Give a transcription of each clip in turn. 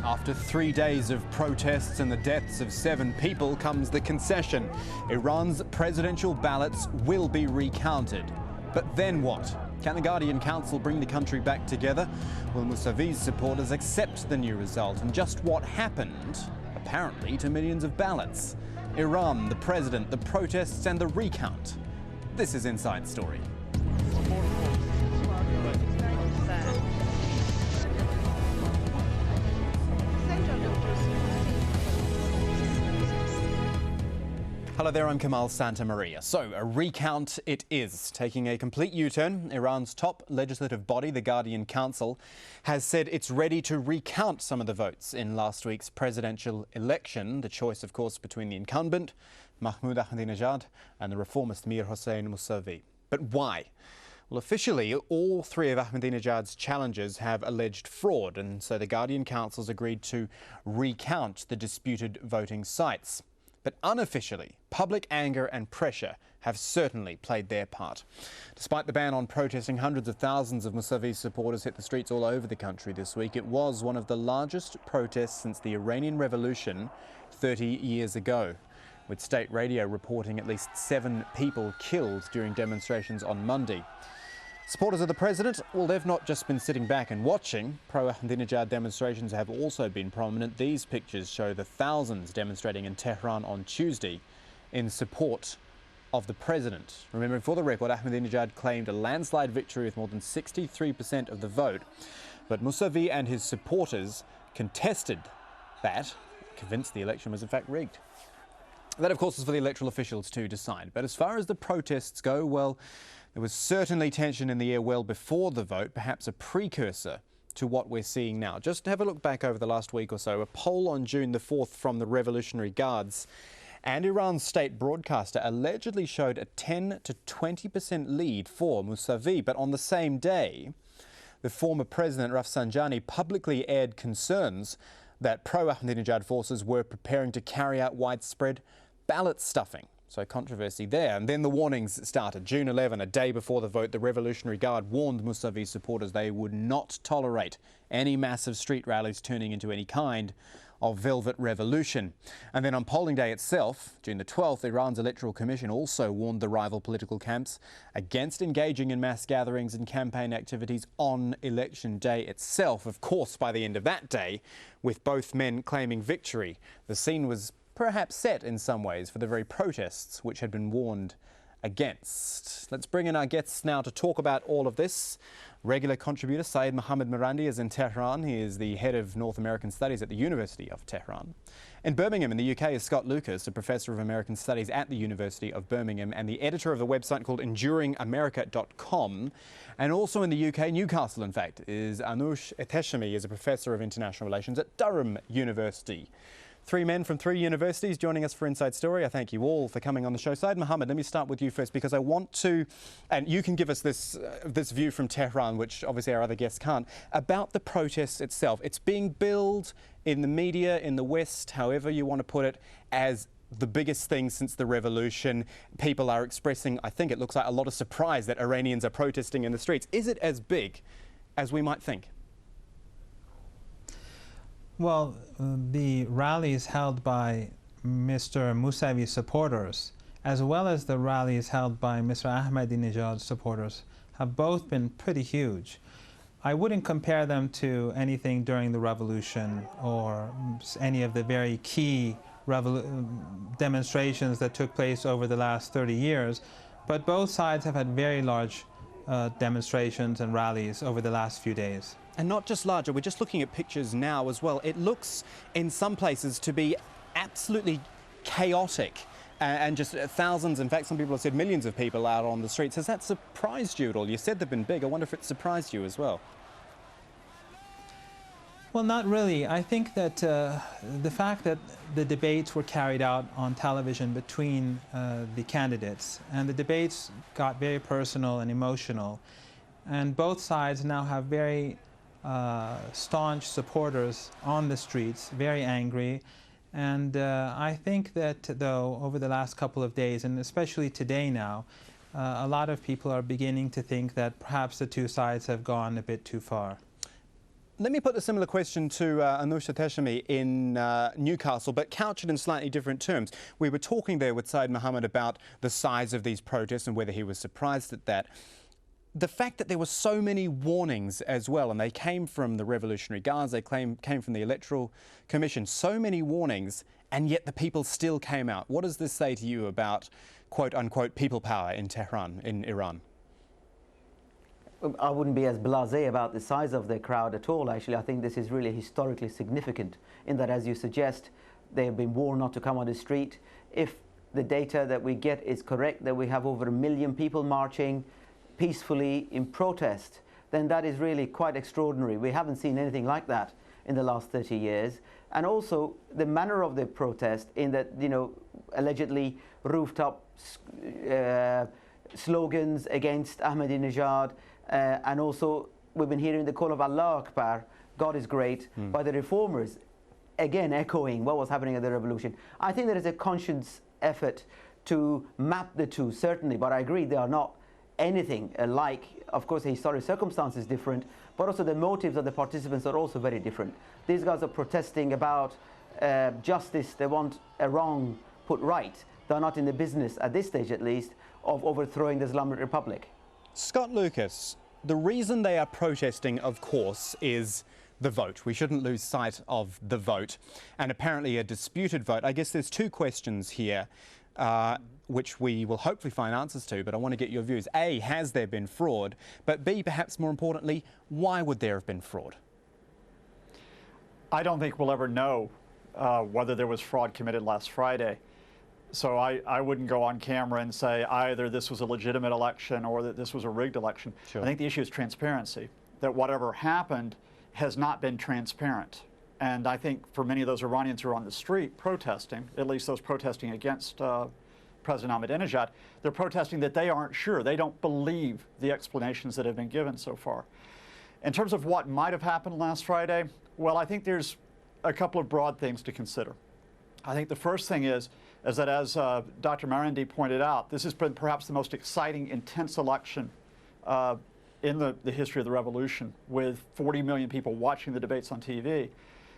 After 3 days of protests and the deaths of 7 people comes the concession. Iran's presidential ballots will be recounted. But then what? Can the Guardian Council bring the country back together? Will Mousavi's supporters accept the new result? And just what happened, apparently, to millions of ballots? Iran, the president, the protests and the recount. This is Inside Story. Hello there, I'm Kamal Santamaria. So, a recount it is, taking a complete U-turn. Iran's top legislative body, the Guardian Council, has said it's ready to recount some of the votes in last week's presidential election. The choice, of course, between the incumbent, Mahmoud Ahmadinejad, and the reformist Mir Hossein Mousavi. But why? Well, officially, all 3 of Ahmadinejad's challengers have alleged fraud, and so the Guardian Council's agreed to recount the disputed voting sites. But unofficially, public anger and pressure have certainly played their part. Despite the ban on protesting, hundreds of thousands of Mousavi's supporters hit the streets all over the country this week. It was one of the largest protests since the Iranian Revolution 30 years ago, with state radio reporting at least 7 people killed during demonstrations on Monday. Supporters of the president, well, they've not just been sitting back and watching. Pro-Ahmadinejad demonstrations have also been prominent. These pictures show the thousands demonstrating in Tehran on Tuesday in support of the president. Remember, for the record, Ahmadinejad claimed a landslide victory with more than 63% of the vote. But Mousavi and his supporters contested that, convinced the election was in fact rigged. That, of course, is for the electoral officials to decide. But as far as the protests go, well, there was certainly tension in the air well before the vote, perhaps a precursor to what we're seeing now. Just have a look back over the last week or so. A poll on June the 4th from the Revolutionary Guards and Iran's state broadcaster allegedly showed a 10 to 20% lead for Mousavi. But on the same day, the former president, Rafsanjani, publicly aired concerns that pro-Ahmadinejad forces were preparing to carry out widespread ballot stuffing. So controversy there. And then the warnings started. June 11, a day before the vote, the Revolutionary Guard warned Mousavi's supporters they would not tolerate any massive street rallies turning into any kind of velvet revolution. And then on polling day itself, June the 12th, Iran's Electoral Commission also warned the rival political camps against engaging in mass gatherings and campaign activities on election day itself. Of course, by the end of that day, with both men claiming victory, the scene was perhaps set in some ways for the very protests which had been warned against. Let's bring in our guests now to talk about all of this. Regular contributor Saeed Mohammed Mirandi is in Tehran. He is the head of North American Studies at the University of Tehran. In Birmingham in the UK is Scott Lucas, a professor of American Studies at the University of Birmingham and the editor of the website called EnduringAmerica.com. And also in the UK, Newcastle in fact, is Anush Eteshami, is a professor of international relations at Durham University. 3 men from 3 universities joining us for Inside Story. I thank you all for coming on the show. Saeed Mohammed, let me start with you first because I want to, and you can give us this view from Tehran, which obviously our other guests can't, about the protest itself. It's being billed in the media, in the West, however you want to put it, as the biggest thing since the revolution. People are expressing, I think it looks like, a lot of surprise that Iranians are protesting in the streets. Is it as big as we might think? Well, the rallies held by Mr. Mousavi's supporters, as well as the rallies held by Mr. Ahmadinejad's supporters, have both been pretty huge. I wouldn't compare them to anything during the revolution or any of the very key demonstrations that took place over the last 30 years, but both sides have had very large demonstrations and rallies over the last few days. And not just larger, we're just looking at pictures now as well. It looks in some places to be absolutely chaotic and just thousands, in fact some people have said millions of people out on the streets. Has that surprised you at all? You said they've been big. I wonder if it surprised you as well. Well, not really. I think that the fact that the debates were carried out on television between the candidates, and the debates got very personal and emotional, and both sides now have very staunch supporters on the streets, very angry. And I think that, though, over the last couple of days, and especially today now, a lot of people are beginning to think that perhaps the 2 sides have gone a bit too far. Let me put a similar question to Anousheh Teshami in Newcastle, but couch it in slightly different terms. We were talking there with Syed Mohammed about the size of these protests and whether he was surprised at that. The fact that there were so many warnings as well, and they came from the Revolutionary Guards, they came from the Electoral Commission, so many warnings, and yet the people still came out. What does this say to you about, quote-unquote, people power in Tehran, in Iran? I wouldn't be as blasé about the size of the crowd at all, actually. I think this is really historically significant in that, as you suggest, they have been warned not to come on the street. If the data that we get is correct, that we have over 1 million people marching peacefully in protest, then that is really quite extraordinary. We haven't seen anything like that in the last 30 years. And also the manner of the protest, in that, you know, allegedly rooftop slogans against Ahmadinejad, and also we've been hearing the call of Allah Akbar, God is great, by the reformers, again echoing what was happening at the revolution. I think there is a conscious effort to map the two, certainly, but I agree they are not anything alike. Of course, the historic circumstance is different, but also the motives of the participants are also very different. These guys are protesting about justice. They want a wrong put right. They're not in the business, at this stage at least, of overthrowing the Islamic Republic. Scott Lucas, the reason they are protesting, of course, is the vote. We shouldn't lose sight of the vote, and apparently a disputed vote. I guess there's two questions here, which we will hopefully find answers to, but I want to get your views. A, has there been fraud? But B, perhaps more importantly, why would there have been fraud? I don't think we'll ever know whether there was fraud committed last Friday. So I wouldn't go on camera and say either this was a legitimate election or that this was a rigged election. Sure. I think the issue is transparency, that whatever happened has not been transparent. And I think for many of those Iranians who are on the street protesting, at least those protesting against President Ahmadinejad, they're protesting that they aren't sure. They don't believe the explanations that have been given so far. In terms of what might have happened last Friday, well, I think there's a couple of broad things to consider. I think the first thing is that, as Dr. Marandi pointed out, this has been perhaps the most exciting, intense election in the history of the revolution, with 40 million people watching the debates on TV.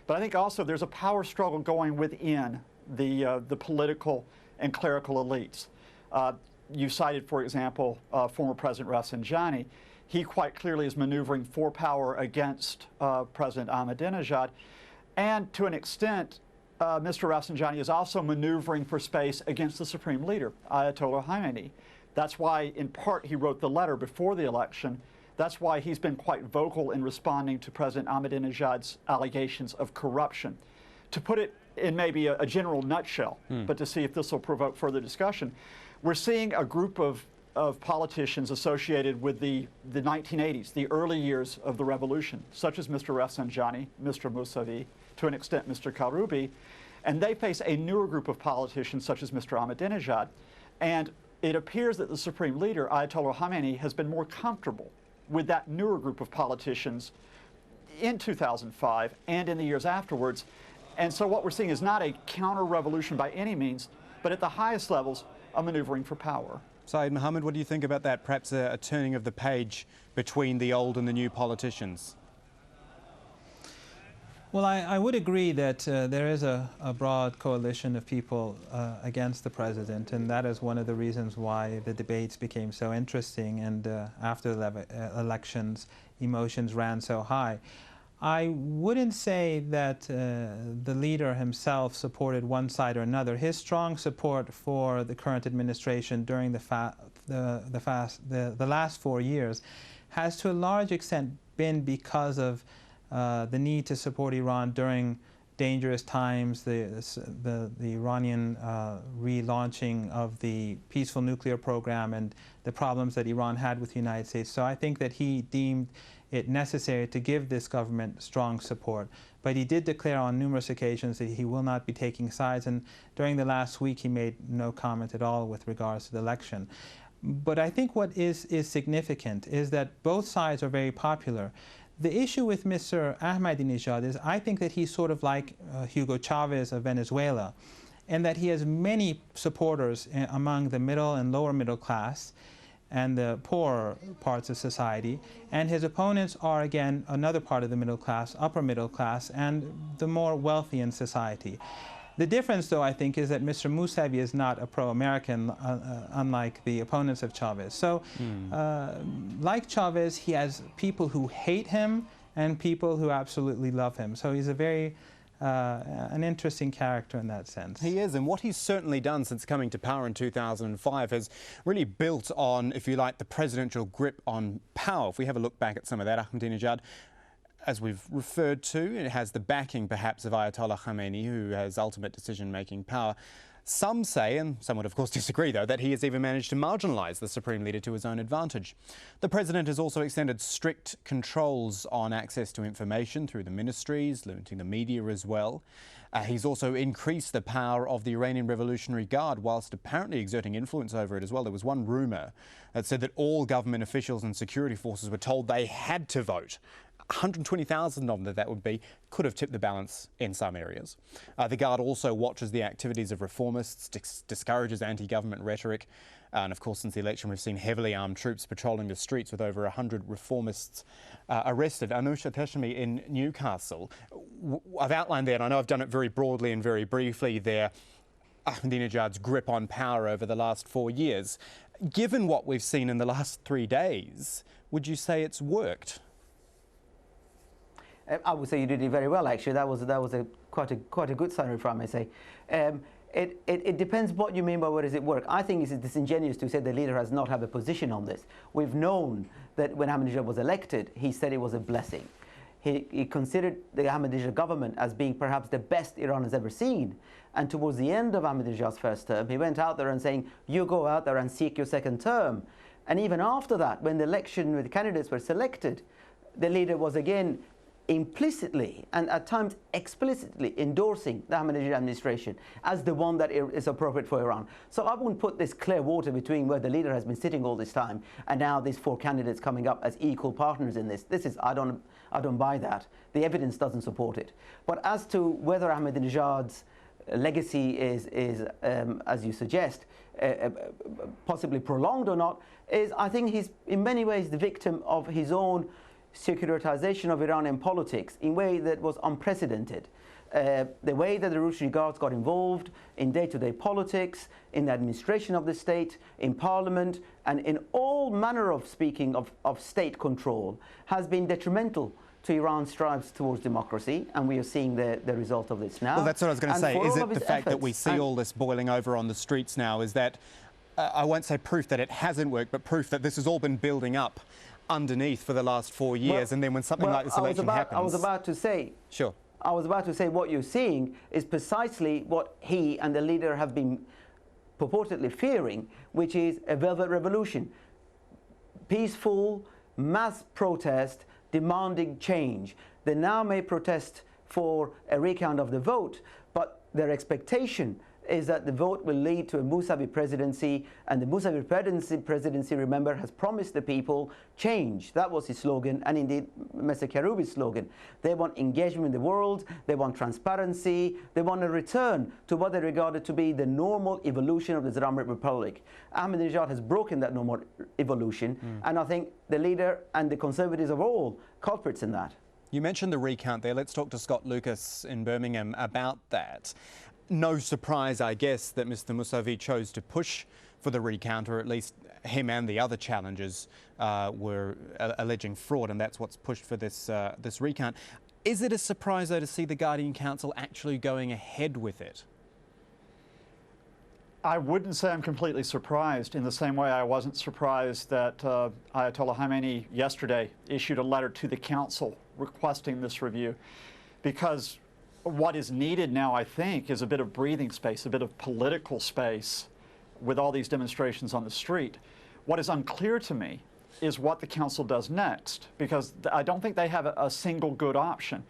But I think also there's a power struggle going within the political and clerical elites. You cited, for example, former President Rafsanjani. He quite clearly is maneuvering for power against President Ahmadinejad. And to an extent, Mr. Rafsanjani is also maneuvering for space against the supreme leader, Ayatollah Khamenei. That's why, in part, he wrote the letter before the election. That's why he's been quite vocal in responding to President Ahmadinejad's allegations of corruption. To put it in maybe a general nutshell, but to see if this will provoke further discussion, we're seeing a group of politicians associated with the 1980s, the early years of the revolution, such as Mr. Rafsanjani, Mr. Mousavi, to an extent Mr. Karoubi, and they face a newer group of politicians such as Mr. Ahmadinejad. And it appears that the supreme leader, Ayatollah Khamenei, has been more comfortable with that newer group of politicians in 2005 and in the years afterwards. And so what we're seeing is not a counter-revolution by any means, but at the highest levels, a maneuvering for power. Syed Mohammed, what do you think about that? Perhaps a turning of the page between the old and the new politicians? Well, I would agree that there is a broad coalition of people against the president, and that is one of the reasons why the debates became so interesting, and after the elections, emotions ran so high. I wouldn't say that the leader himself supported one side or another. His strong support for the current administration during the last 4 years has to a large extent been because of the need to support Iran during dangerous times, the Iranian relaunching of the peaceful nuclear program and the problems that Iran had with the United States. So I think that he deemed it necessary to give this government strong support. But he did declare on numerous occasions that he will not be taking sides, and during the last week he made no comment at all with regards to the election. But I think what is significant is that both sides are very popular. The issue with Mr. Ahmadinejad is I think that he's sort of like Hugo Chavez of Venezuela, and that he has many supporters among the middle and lower middle class, and the poorer parts of society, and his opponents are again another part of the middle class, upper middle class, and the more wealthy in society. The difference, though, I think, is that Mr. Mousavi is not a pro-American, unlike the opponents of Chavez. So, like Chavez, he has people who hate him and people who absolutely love him. So he's a very an interesting character in that sense. He is, and what he's certainly done since coming to power in 2005 has really built on, if you like, the presidential grip on power. If we have a look back at some of that, Ahmadinejad, as we've referred to, it has the backing perhaps of Ayatollah Khamenei, who has ultimate decision-making power. Some say, and some would of course disagree though, that he has even managed to marginalise the Supreme Leader to his own advantage. The President has also extended strict controls on access to information through the ministries, limiting the media as well. He's also increased the power of the Iranian Revolutionary Guard, whilst apparently exerting influence over it as well. There was one rumour that said that all government officials and security forces were told they had to vote. 120,000 of them that would be, could have tipped the balance in some areas. The Guard also watches the activities of reformists, discourages anti-government rhetoric, and of course since the election we've seen heavily armed troops patrolling the streets with over 100 reformists arrested. Anusha Teshami in Newcastle, I've outlined there, and I know I've done it very broadly and very briefly there, Ahmadinejad's grip on power over the last 4 years. Given what we've seen in the last 3 days, would you say it's worked? I would say you did it very well, actually. That was quite a good summary, if I may say. It depends what you mean by where does it work. I think it's disingenuous to say the leader has not had a position on this. We've known that when Ahmadinejad was elected, he said it was a blessing. He considered the Ahmadinejad government as being perhaps the best Iran has ever seen. And towards the end of Ahmadinejad's first term, he went out there and saying, you go out there and seek your second term. And even after that, when the election, when the candidates were selected, the leader was again implicitly and at times explicitly endorsing the Ahmadinejad administration as the one that is appropriate for Iran. So I wouldn't put this clear water between where the leader has been sitting all this time and now these 4 candidates coming up as equal partners in this. This is, I don't buy that. The evidence doesn't support it. But as to whether Ahmadinejad's legacy is as you suggest, possibly prolonged or not, is I think he's in many ways the victim of his own securitization of Iranian politics in a way that was unprecedented. The way that the Revolutionary Guards got involved in day-to-day politics, in the administration of the state, in parliament, and in all manner of speaking of state control has been detrimental to Iran's strives towards democracy, and we are seeing the result of this now. Well, that's what I was going to say. Is it the fact that we see all this boiling over on the streets now, is that, I won't say proof that it hasn't worked, but proof that this has all been building up underneath for the last 4 years, and then when something like this election happens... I was about to say... Sure. I was about to say what you're seeing is precisely what he and the leader have been purportedly fearing, which is a velvet revolution. Peaceful, mass protest, demanding change. They now may protest for a recount of the vote, but their expectation is that the vote will lead to a Mousavi presidency, and the Mousavi presidency, remember, has promised the people change. That was his slogan, and indeed Mr. Karoubi's slogan. They want engagement in the world, they want transparency, they want a return to what they regarded to be the normal evolution of the Islamic Republic. Ahmadinejad has broken that normal evolution, and I think the leader and the conservatives are all culprits in that. You mentioned the recount there. Let's talk to Scott Lucas in Birmingham about that. No surprise, I guess, that Mr. Mousavi chose to push for the recount, or at least him and the other challengers were alleging fraud, and that's what's pushed for this recount. Is it a surprise, though, to see the Guardian Council actually going ahead with it? I wouldn't say I'm completely surprised, in the same way I wasn't surprised that Ayatollah Khamenei yesterday issued a letter to the council requesting this review, because what is needed now, I think, is a bit of breathing space, a bit of political space with all these demonstrations on the street. What is unclear to me is what the council does next, because I don't think they have a single good option.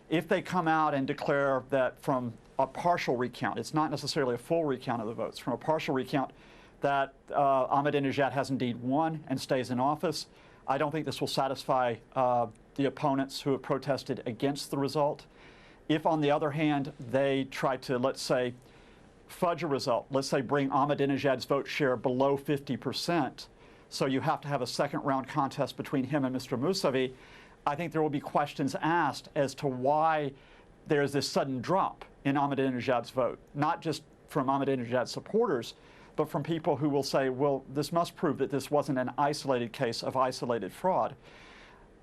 If they come out and declare that from a partial recount, it's not necessarily a full recount of the votes, from a partial recount that Ahmadinejad has indeed won and stays in office, I don't think this will satisfy the opponents who have protested against the result. If, on the other hand, they try to, let's say, fudge a result, let's say bring Ahmadinejad's vote share below 50%, so you have to have a second round contest between him and Mr. Mousavi. I think there will be questions asked as to why there's this sudden drop in Ahmadinejad's vote, not just from Ahmadinejad's supporters, but from people who will say, well, this must prove that this wasn't an isolated case of isolated fraud.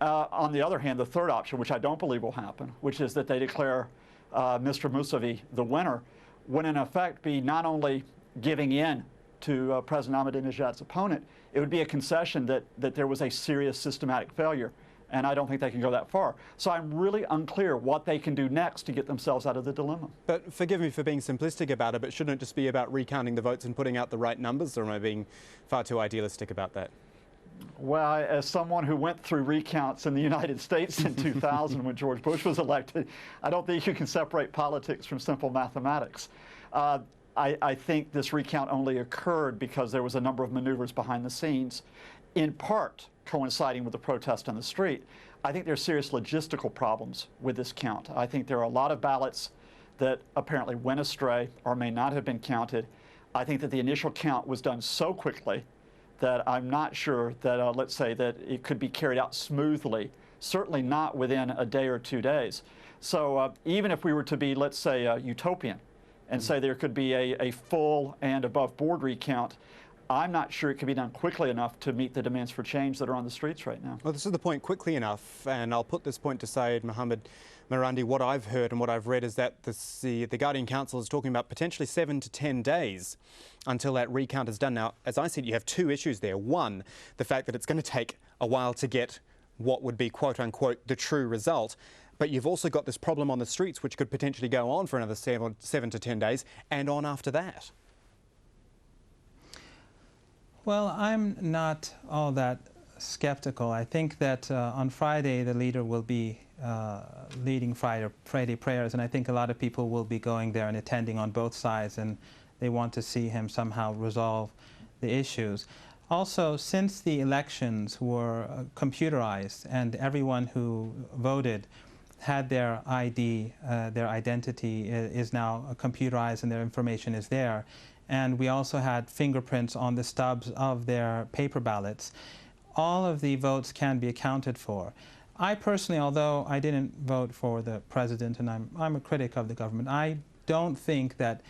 On the other hand, the third option, which I don't believe will happen, which is that they declare Mr. Mousavi the winner, would in effect be not only giving in to President Ahmadinejad's opponent, it would be a concession that there was a serious systematic failure. And I don't think they can go that far. So I'm really unclear what they can do next to get themselves out of the dilemma. But forgive me for being simplistic about it, but shouldn't it just be about recounting the votes and putting out the right numbers, or am I being far too idealistic about that? Well, as someone who went through recounts in the United States in 2000 when George Bush was elected, I don't think you can separate politics from simple mathematics. I think this recount only occurred because there was a number of maneuvers behind the scenes, in part coinciding with the protest on the street. I think there are serious logistical problems with this count. I think there are a lot of ballots that apparently went astray or may not have been counted. I think that the initial count was done so quickly that I'm not sure that, let's say, that it could be carried out smoothly, certainly not within a day or 2 days. So even if we were to be, let's say, utopian and say there could be a full and above board recount, I'm not sure it can be done quickly enough to meet the demands for change that are on the streets right now. Well, this is the point, quickly enough, and I'll put this point to Syed Mohammed Marandi. What I've heard and what I've read is that the Guardian Council is talking about potentially 7 to 10 days until that recount is done. Now, as I said, you have two issues there. One, the fact that it's going to take a while to get what would be, quote unquote, the true result. But you've also got this problem on the streets, which could potentially go on for another 7 to 10 days and on after that. Well, I'm not all that skeptical. I think that on Friday the leader will be leading Friday prayers, and I think a lot of people will be going there and attending on both sides, and they want to see him somehow resolve the issues. Also, since the elections were computerized and everyone who voted had their ID, their identity is now computerized and their information is there, and we also had fingerprints on the stubs of their paper ballots, all of the votes can be accounted for. I personally, although I didn't vote for the president and I'm a critic of the government, I don't think that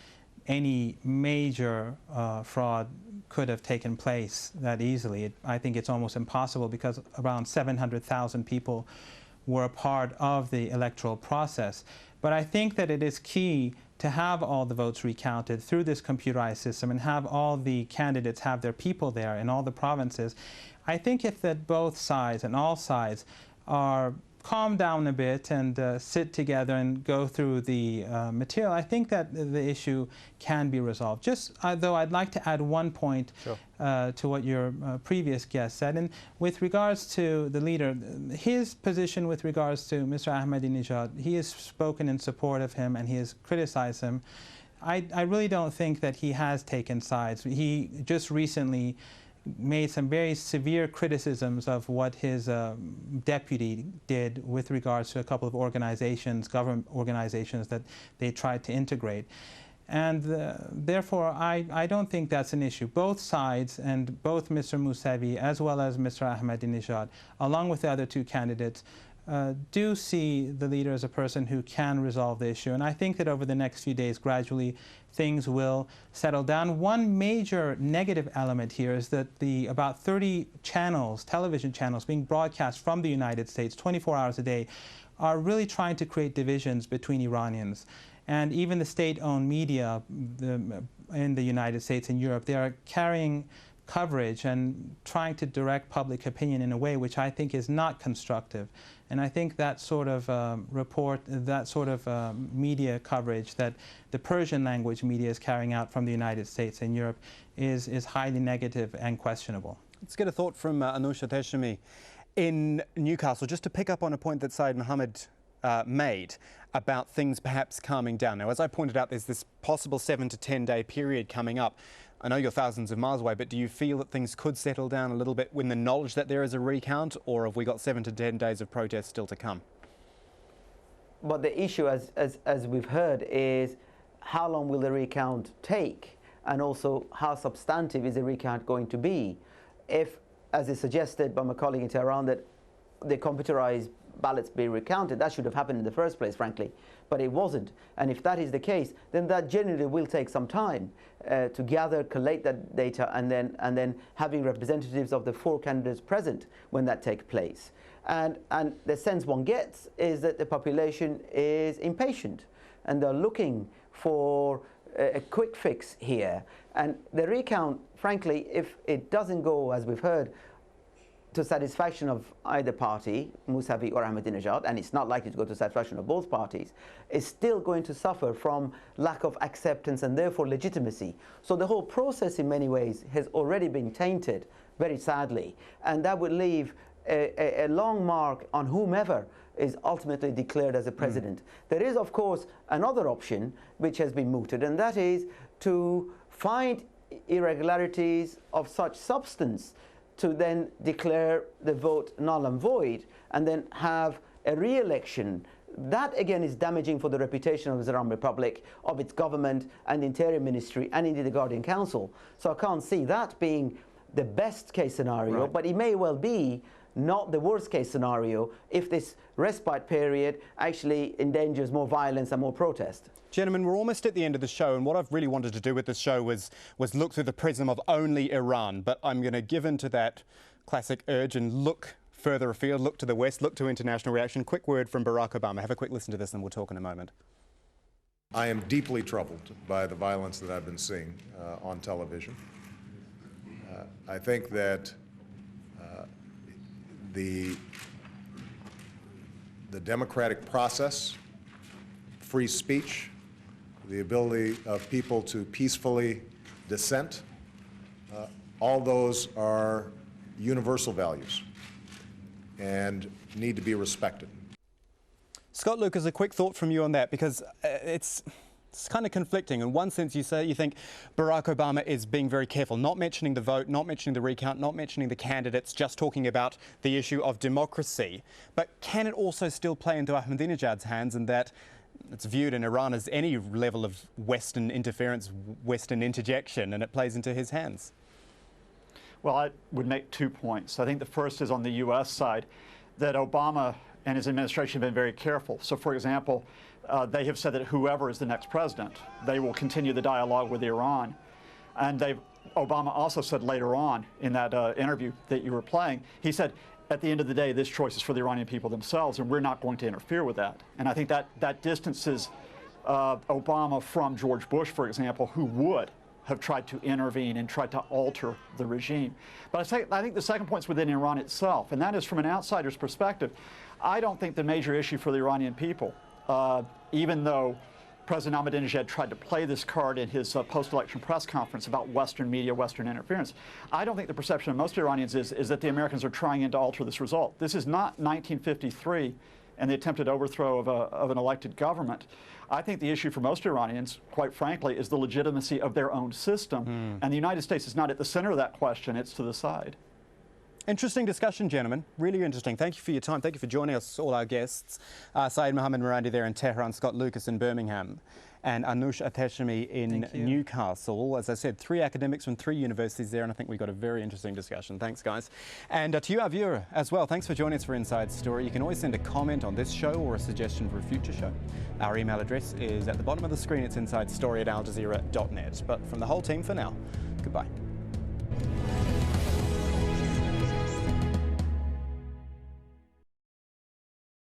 any major fraud could have taken place that easily. I think it's almost impossible because around 700,000 people were a part of the electoral process. But I think that it is key to have all the votes recounted through this computerized system and have all the candidates have their people there in all the provinces. I think if that both sides and all sides are calm down a bit and sit together and go through the material, I think that the issue can be resolved. Just though I'd like to add one point to what your previous guest said. And with regards to the leader, his position with regards to Mr. Ahmadinejad, he has spoken in support of him and he has criticized him. I really don't think that he has taken sides. He just recently made some very severe criticisms of what his deputy did with regards to a couple of organizations, government organizations that they tried to integrate. And therefore, I don't think that's an issue. Both sides, and both Mr. Mousavi as well as Mr. Ahmadinejad, along with the other two candidates, do see the leader as a person who can resolve the issue. And I think that over the next few days, gradually, things will settle down. One major negative element here is that the about 30 channels, television channels, being broadcast from the United States 24 hours a day are really trying to create divisions between Iranians. And even the state-owned media in the United States and Europe, they are carrying coverage and trying to direct public opinion in a way which I think is not constructive. And I think that sort of media coverage that the Persian language media is carrying out from the United States and Europe is highly negative and questionable. Let's get a thought from Anusha Teshami in Newcastle, just to pick up on a point that Syed Mohammed made about things perhaps calming down. Now, as I pointed out, there's this possible 7 to 10 day period coming up. I know you're thousands of miles away, but do you feel that things could settle down a little bit with the knowledge that there is a recount, or have we got 7 to 10 days of protest still to come? But the issue, as we've heard, is how long will the recount take, and also how substantive is the recount going to be? If as is suggested by my colleague in Tehran, that the computerized ballots be recounted. That should have happened in the first place, frankly, but it wasn't. And if that is the case, then that generally will take some time to gather, collate that data, and then having representatives of the 4 candidates present when that takes place. And the sense one gets is that the population is impatient and they're looking for a quick fix here. And the recount, frankly, if it doesn't go, as we've heard, to satisfaction of either party, Mousavi or Ahmadinejad, and it's not likely to go to satisfaction of both parties, is still going to suffer from lack of acceptance and therefore legitimacy. So the whole process in many ways has already been tainted, very sadly, and that would leave a long mark on whomever is ultimately declared as a president. There is, of course, another option which has been mooted, and that is to find irregularities of such substance to then declare the vote null and void and then have a re-election. That again is damaging for the reputation of the Iran Republic, of its government and the Interior Ministry and indeed the Guardian Council. So I can't see that being the best case scenario, right. But it may well be not the worst case scenario if this respite period actually endangers more violence and more protest. Gentlemen, we're almost at the end of the show, and what I've really wanted to do with this show was look through the prism of only Iran, but I'm going to give in to that classic urge and look further afield, look to the West, look to international reaction. Quick word from Barack Obama. Have a quick listen to this and we'll talk in a moment. I am deeply troubled by the violence that I've been seeing on television. I think that the democratic process, free speech, the ability of people to peacefully dissent, all those are universal values and need to be respected. Scott Lucas, a quick thought from you on that, because it's kind of conflicting. In one sense, you think Barack Obama is being very careful, not mentioning the vote, not mentioning the recount, not mentioning the candidates, just talking about the issue of democracy. But can it also still play into Ahmadinejad's hands, in that it's viewed in Iran as any level of Western interference, Western interjection, and it plays into his hands? Well, I would make 2 points. I think the first is on the U.S. side, that Obama and his administration have been very careful. So, for example, they have said that whoever is the next president, they will continue the dialogue with Iran. And Obama also said later on in that interview that you were playing, he said, at the end of the day, this choice is for the Iranian people themselves, and we're not going to interfere with that. And I think that distances Obama from George Bush, for example, who would have tried to intervene and tried to alter the regime. But I think the second point is within Iran itself, and that is from an outsider's perspective. I don't think the major issue for the Iranian people, even though President Ahmadinejad tried to play this card in his post-election press conference about Western media, Western interference, I don't think the perception of most Iranians is that the Americans are trying to alter this result. This is not 1953 and the attempted overthrow of an elected government. I think the issue for most Iranians, quite frankly, is the legitimacy of their own system. And the United States is not at the center of that question, it's to the side. Interesting discussion, gentlemen. Really interesting. Thank you for your time. Thank you for joining us, all our guests. Syed Mohammed Mirandi there in Tehran, Scott Lucas in Birmingham, and Anush Ateshami in Newcastle. As I said, 3 academics from 3 universities there, and I think we got a very interesting discussion. Thanks, guys. And to you, our viewer, as well, thanks for joining us for Inside Story. You can always send a comment on this show or a suggestion for a future show. Our email address is at the bottom of the screen. It's insidestory@aljazeera.net. But from the whole team for now, goodbye.